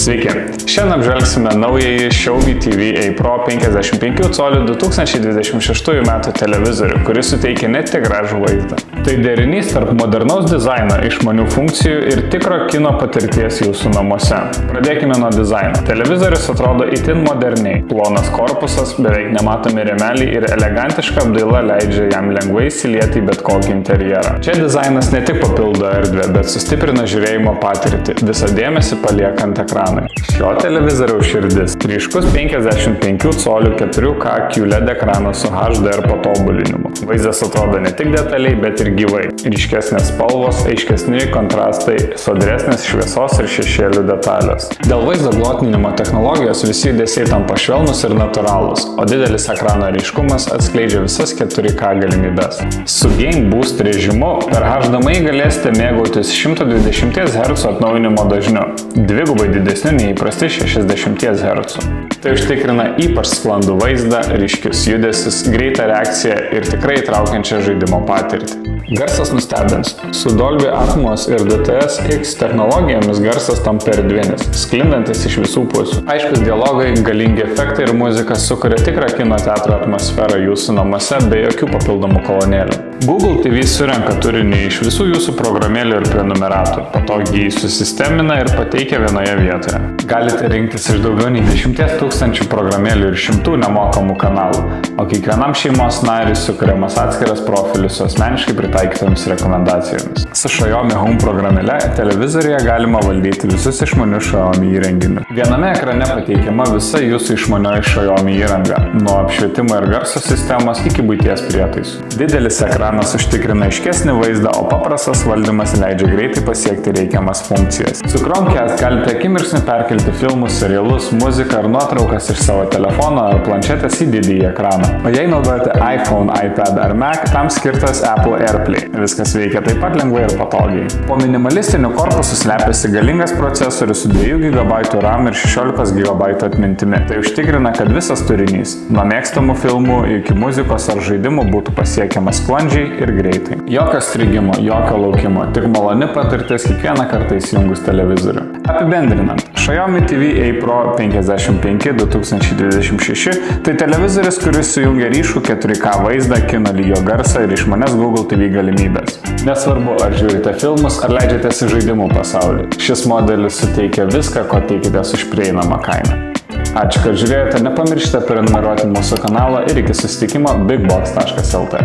Sveiki! Šiandien apžvelgsime naująjį Xiaomi TV A Pro 55 colių 2026 metų televizorių, kuris suteikia net tik gražų vaizdą. Tai derinys tarp modernaus dizaino, išmanių funkcijų ir tikro kino patirties jūsų namuose. Pradėkime nuo dizaino. Televizorius atrodo itin moderniai. Plonas korpusas, beveik nematomi rėmeliai ir elegantiška apdaila leidžia jam lengvai įsilieti į bet kokį interjerą. Čia dizainas ne tik papildo erdvę, bet sustiprina žiūrėjimo patirtį, visą dėmesį paliekant ekranui. Šio televizoriaus širdis – ryškus 55 colių 4K QLED ekranas su HDR patobulinimu. Vaizdas atrodo ne tik detaliai, bet ir gyvai. Ryškesnės spalvos, aiškesni kontrastai, sodresnės šviesos ir šešėlių detalės. Dėl vaizdo glotninimo technologijos visi judesiai tampa švelnūs ir natūralūs, o didelis ekrano ryškumas atskleidžia visas 4K galimybes. Su Game Boost režimu per HDMI galėsite mėgautis 120 Hz atnaujinimo dažniu, dvigubai didesniu nei įprasti 60 Hz. Tai užtikrina ypač sklandų vaizdą, ryškius judesius, greitą reakciją ir tikrai įtraukiančią žaidimo patirtį. Garsas nustebins. Su Dolby Atmos ir DTS-X technologijomis garsas tampa erdvinis, sklindantis iš visų pusių. Aiškus dialogai, galingi efektai ir muzika sukuria tikrą kino teatro atmosferą jūsų namuose be jokių papildomų kolonėlių. Google TV surenka turinį iš visų jūsų programėlių ir prenumeratų, patogiai susistemina ir pateikia vienoje vietoje. Galite rinktis iš daugiau nei 10 000 programėlių ir 100 nemokamų kanalų, o kiekvienam šeimos nariui sukuriamas atskiras profilis su asmeniškai pritaikytomis rekomendacijomis. Su Xiaomi Home programėle televizoriuje galima valdyti visus išmanius Xiaomi įrenginius. Viename ekrane pateikiama visa jūsų išmanioji Xiaomi įranga, nuo apšvietimo ir garso sistemos iki buities prietaisų. Didelis ekranas užtikrina aiškesnį vaizdą, o paprastas valdymas leidžia greitai pasiekti reikiamas funkcijas. Su Chromecast galite akimirksniu perkelti filmus, serialus, muziką ar nuotraukas iš savo telefono ar planšetės į didįjį ekraną. O jei naudojate iPhone, iPad ar Mac, tam skirtas Apple AirPlay. Viskas veikia taip pat lengvai ir patogiai. Po minimalistiniu korpusu slepiasi galingas procesorius su 2 GB RAM ir 16 GB atmintimi. Tai užtikrina, kad visas turinys, nuo mėgstamų filmų iki muzikos ar žaidimų būtų pasiekiamas sklandžiai ir greitai. Jokio strigimo, jokio laukimo, tik maloni patirtis kiekvieną kartą įsijungus televizorių. Apibendrinant, Xiaomi TV A Pro 55 2026 tai televizorius, kuris sujungia ryškų 4K vaizdą, kino lygio garsą ir išmanias Google TV galimybės. Nesvarbu, ar žiūrite filmus, ar leidžiatės į žaidimų pasaulį. Šis modelis suteikia viską, ko tikitės už prieinamą kainą. Ačiū, kad žiūrėjote, nepamirškite prenumeruoti mūsų kanalą ir iki susitikimo bigbox.lt.